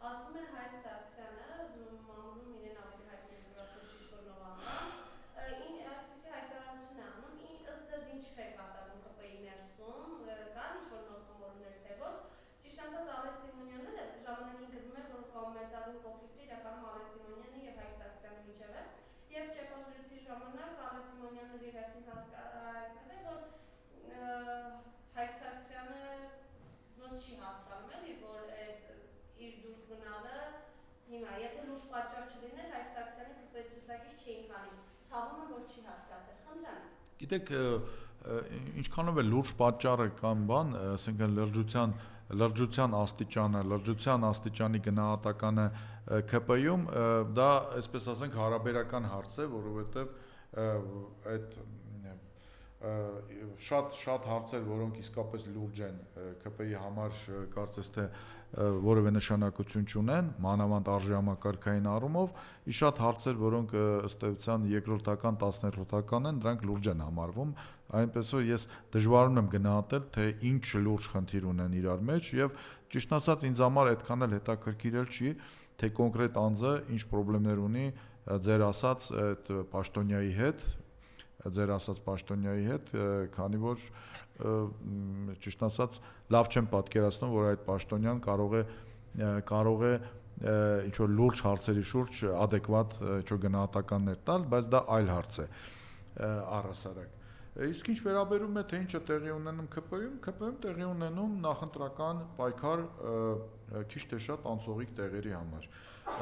Ասում է Հայկ Սարգսյանը մամուլում իրեն ավելի հայտնի դրասու շիշվորնով անվան, այսպեսի հայտարարություն է անում, ըստ ձեզ ինչ է կատարում ԿՊ-ի ներսում, կան ինչ-որ նոթումորներ, թե ոչ, ճիշտ ասած Ալեն Սիմոնյանները ժամանակին գրում էր, որ մեծագույն կոնֆլիկտը իրականում Ալեն Սիմոնյանի և Հայկ Սարգսյանի միջև է, և ճեպազրույցի ժամանակ Ալեն Սիմոնյանն իր հերթին հայտնել, որ Հայկ Սարգսյանը ոնց չի հասկանում էլի, որ այդ իր դուրս մնալը հիմա, եթե լուրջ պատճառ չլիներ, Հայկ Սարգսյանի ԿՊ-ի ցուցակից չէին քանի, ցավում եմ, որ չի հասկացել, խնդրեմ։ Գիտեք, ինչքանով է լուրջ պատճառը կամ բան, ասենք լրջության աստիճանը, լրջության աստիճանի գնահատականը ԿՊ-ում, դա, այսպես ասենք, հարաբերական հարց է, որովհետև այդ շատ հարցեր, որոնք իսկապես լուրջ են ԿՊ-ի համար, կարծես թե որևէ նշանակություն չունեն, մանավանդ արժեհամակարգային առումով, իսկ շատ հարցեր, որոնք ըստ էության երկրորդական, 10-րդական են, դրանք լուրջ են համարվում, այնպես որ ես դժվարում եմ գնահատել, թե ինչ լուրջ խնդիր ունեն իրար մեջ, եւ ճիշտ ասած ինձ համար այդքան էլ հետաքրքիր չի, թե կոնկրետ անձը ինչ խնդիրներ ունի ձեր ասած այդ պաշտոնյայի հետ, քանի որ ճիշտ ասած լավ չեմ պատկերացնում, որ այդ պաշտոնյան կարող է ինչ-որ լուրջ հարցերի շուրջ adekvat ինչ-որ գնահատականներ տալ, բայց դա այլ հարց է առհասարակ։ Իսկ ինչ վերաբերում է, թե ինչ է տեղի ունենում ԿՊ-ում տեղի ունենում նախընտրական պայքար քիչ թե շատ անցողիկ տեղերի համար։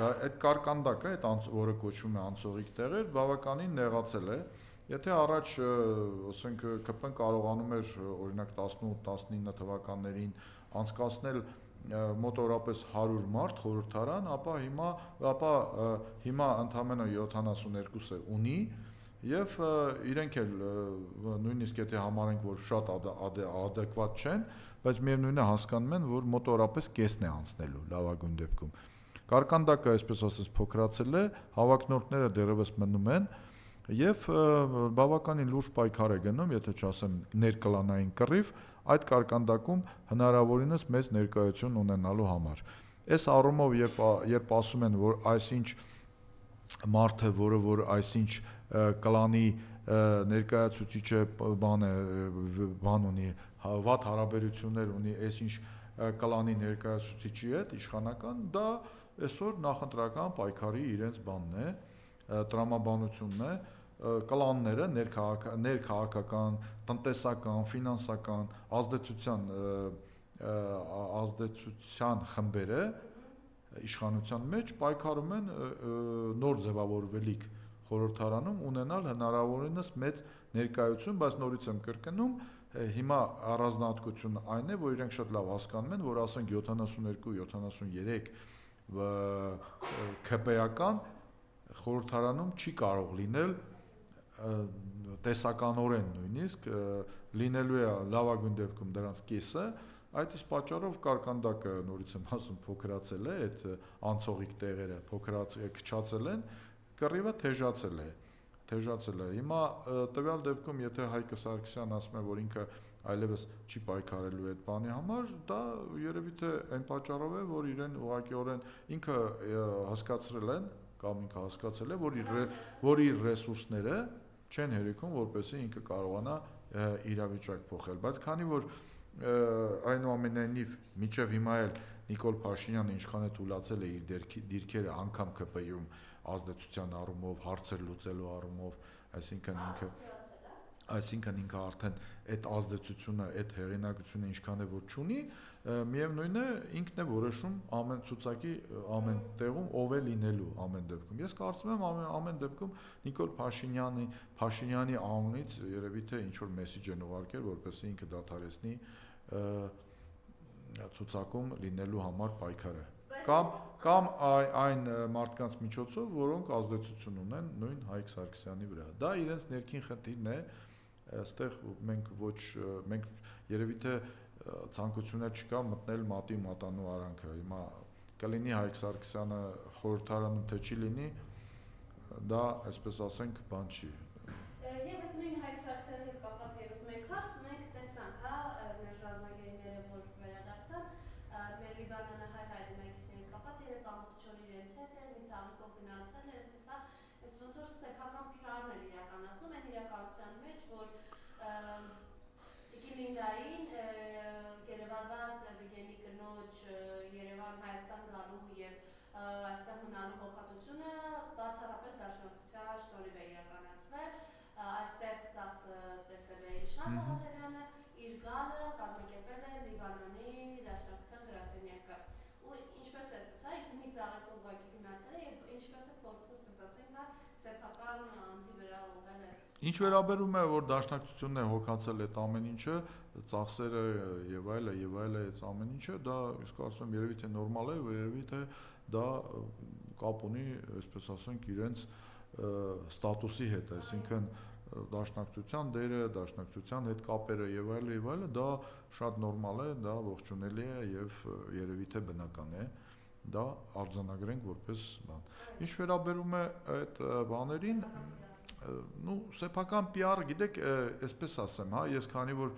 Այդ կարկանդակը, որը կոչվում է անցողիկ տեղեր, բավականին նեղացել է։ Եթե առաջ, ասենք, ԿՊ-ն կարողանում էր օրինակ 18-19 թվականներին անցկացնել մոտավորապես 100 մարդ խորհրդարան, ապա հիմա ընդամենը 72 ունի, եւ իրենք էլ նույնիսկ եթե համարենք, որ շատ adekvat չեն, բայց միևնույնն է հասկանում են, որ մոտավորապես կեսն է անցնելու լավագույն դեպքում։ Կարկանդակը, այսպես ասած, փոքրացել է, հավակնորդները դեռևս մնում են, եւ բավականին լուրջ պայքար է գնում, եթե չասեմ ներկլանային կռիվ, այդ կարկանդակում հնարավորինս մեծ ներկայություն ունենալու համար։ Այս առումով, երբ ասում են, որ այսինչ մարդը, որը որ այսինչ կլանի ներկայացուցիչ է, բան ունի, վատ հարաբերություններ ունի, այսինչ կլանի ներկայացուցիչի հետ իշխանական, դա այսօր նախընտրական պայքարի իրենց բանն է, տրամաբանությունն է, կլանները, ներքաղաքական, տնտեսական, ֆինանսական ազդեցության խմբերը իշխանության մեջ պայքարում են նոր ձևավորվելիք խորհրդարանում ունենալ հնարավորինս մեծ ներկայություն, բայց նորից եմ կրկնում, հիմա առանձնահատկությունն այն է, որ իրենք շատ լավ հասկանում են, որ ասենք 72-73 ԿՊ-ական խորհրդարանում չի կարող լինել տեսականորեն նույնիսկ լինելու է լավագույն դեպքում դրանց կեսը, այդ իսկ պատճառով կարկանդակը նորից եմ ասում փոքրացել է, այդ անցողիկ տեղերը քչացել են, կռիվը թեժացել է։ Հիմա տվյալ դեպքում, եթե Հայկ Սարգսյանն ասում է, որ ինքը այլևս չի պայքարելու այդ բանի համար, դա երևի թե այն պատճառով է, որ իրեն ուղղակիորեն ինքը հասկացրել են կամ ինքը հասկացել է, որ իր ռեսուրսները չեն հերիքում, որպեսզի ինքը կարողանա իրավիճակ փոխել, բայց քանի որ այնուամենայնիվ մինչև հիմա էլ Նիկոլ Փաշինյանը ինչքան է թուլացել է իր դիրքերը անգամ ԿՊ-ում ազդեցության առումով, հարցեր լուծելու առումով, այսինքն ինքը արդեն այդ ազդեցությունը, այդ հեղինակությունը ինչքան է որ չունի, միևնույն է ինքն է որոշում ամեն ցուցակի ամեն տեղում ով է լինելու ամեն դեպքում։ Ես կարծում եմ ամեն դեպքում Նիկոլ Փաշինյանի անունից երևի թե ինչ որ մեսեջ են ուղարկել, որպեսզի ինքը դադարեցնի ցուցակում լինելու համար պայքարը կամ այն մարդկանց միջոցով, որոնք ազդեցություն ունեն նույն Հայկ Սարգսյանի վրա։ Դա իրենց ներքին խնդիրն է, այստեղ մենք երևի թե ցանկություններ չկա մտնել մատի մատանու արանքը։ Հիմա կլինի Հայկ Սարգսյանը խորհրդարանում թե չի լինի, դա այսպես ասենք բան չի։ Եվս նույն Հայկ Սարգսյանի հետ կապված եւս մեկ հարց, մենք տեսանք, մեր ռազմագերիները, որ վերադարձան, մեր Լիբանանը հայ հայրենակիցների հետ կապված այստեղ մնալու հոգատությունը բացառապես դաշնակցության շնորհիվ է իրականացվել, այստեղ ծախսը տեսել է Իշխան Սաղաթելյանը, իր գալը կազմակերպել է Լիբանանի դաշնակցության գրասենյակը, ու ինչպես էսպես, մի ծաղրով ուղղակի գնացել է եւ ինչպես է փորձում, այսպես ասենք, սեփական անձի վրա ուղղել է։ Ինչ վերաբերում է, որ դաշնակցությունն է հոգացել այդ ամեն ինչը, ծախսերը եւ այլը, այդ ամեն ինչը, դա իսկ կարծում եմ երևի թե նորմալ է, երևի թե դա կապ ունի, այսպես ասենք, իրենց ստատուսի հետ, այսինքն դաշնակցության դերը, դաշնակցության հետ կապերը եւ այլը, դա շատ նորմալ է, դա ողջունելի է եւ երևի թե բնական է, դա արձանագրենք որպես բան։ Ինչ վերաբերում է այդ բաներին, սեփական PR, գիտեք, այսպես ասեմ, ես քանի որ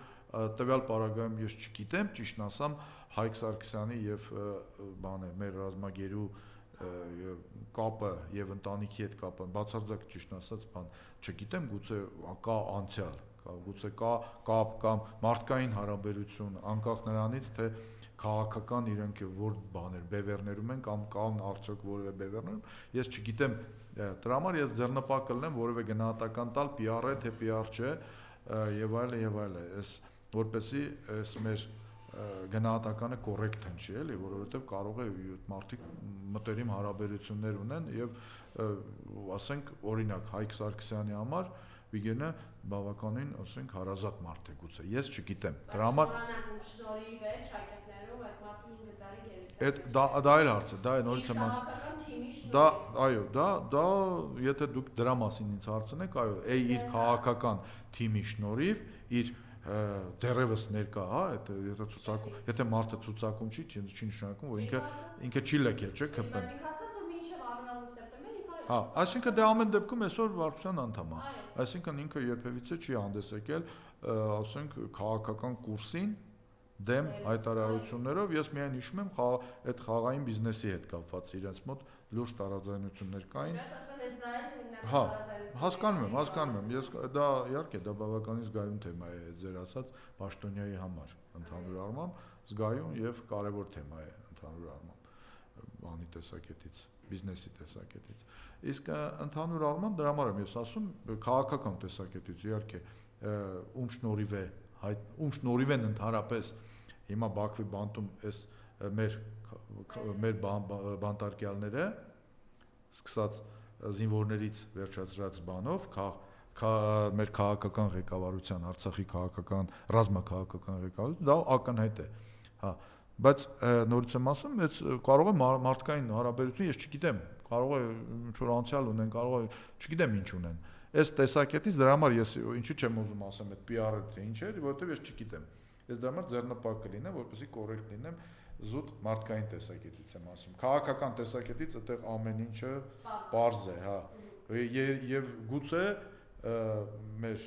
տվյալ պարագայում ես չգիտեմ, ճիշտն ասամ, Հայկ Սարգսյանի եւ մեր ռազմագերու կապը եւ ընտանիքի հետ կապը բացարձակ ճիշտն ասած չգիտեմ, գուցե կա անցյալ, գուցե կա կապ կամ մարդկային հարաբերություն, անկախ նրանից թե քաղաքական իրենք որ բաներ բևեռներում են կամ կան արդյոք որևէ բևեռներում, ես չգիտեմ, դրա համար ես ձեռնպահ կլինեմ որևէ գնահատական տալ PR է թե PR չէ եւ այլը, այս որպեսզի այս մեր գնահատականը կոռեկտ հնչի, էլի, որովհետեւ կարող է մարդիկ մտերիմ հարաբերություններ ունեն եւ ասենք օրինակ Հայկ Սարգսյանի համար Վիգենը բավականին, ասենք, հարազատ մարդ է գուցե, ես չգիտեմ, դրա համար շնորհիվ է ճակատներով այդ մարդը 5 տարի գերից դա այլ հարց է, դա է նորից եմ ասում, դա եթե դուք դրա մասին ինձ հարցնեք, այո, իր քաղաքական թիմի շնորհիվ, իր դերևս ներկա, եթե մարդը ցուցակում չի նշանակում, որ ինքը չի լքել, չէ՞, քպեն։ Ինքը ասաց, որ մինչև առնվազն սեպտեմբեր Հա, այսինքն դե ամեն դեպքում այսօր վարչության անդամ է։ Այսինքն ինքը երբևիցե չի հանդես եկել, ասենք, քաղաքական կուրսին դեմ հայտարարություններով, ես միայն հիշում եմ այդ խաղային բիզնեսի հետ կապված իրենց մոտ լուրջ տարաձայնություններ կային։ Հա, հասկանում եմ, ես դա իհարկե դա բավականին զգայուն թեմա է ձեր ասած Պաշտոնյայի համար ընդհանուր առմամբ, զգայուն եւ կարեւոր թեմա է ընդհանուր առմամբ բանի տեսակետից, բիզնեսի տեսակետից։ Իսկ ընդհանուր առմամբ դրա համար եմ ես ասում քաղաքական տեսակետից իհարկե ում շնորհիվ են ընդհանրապես հիմա Բաքվի բանտում այս մեր բանտարկյալները սկսած զինվորներից վերջացրած բանով մեր քաղաքական ղեկավարության Արցախի քաղաքական ռազմաքաղաքական ղեկավարություն դա ակնհայտ է, հա, բայց նորից եմ ասում, այս կարող է մարդկային հարաբերություն, ես չգիտեմ, կարող է ինչ որ անցյալ ունեն, կարող է, չգիտեմ ինչ ունեն։ Այս տեսակետից դրա համար ես ինչու չեմ ուզում ասեմ այդ PR-ը թե ինչ է, որովհետև ես չգիտեմ։ Ես դրա համար ձեռնպահ կլինեմ, որպեսզի կոռեկտ լինեմ, զուտ մարդկային տեսակետից եմ ասում։ Քաղաքական տեսակետից այդտեղ ամեն ինչը պարզ է, հա։ Եվ գուցե մեր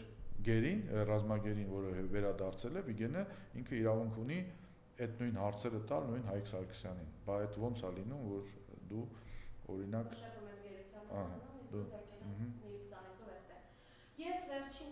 գերին, ռազմագերին, որը վերադարձել է Վիգենը, ինքը իրավունք ունի այդ նույն հարցերը տալ նույն Հայկ Սարգսյանին։ Բա այդ ո՞նց է լինում, որ դու օրինակ Եվ վերջին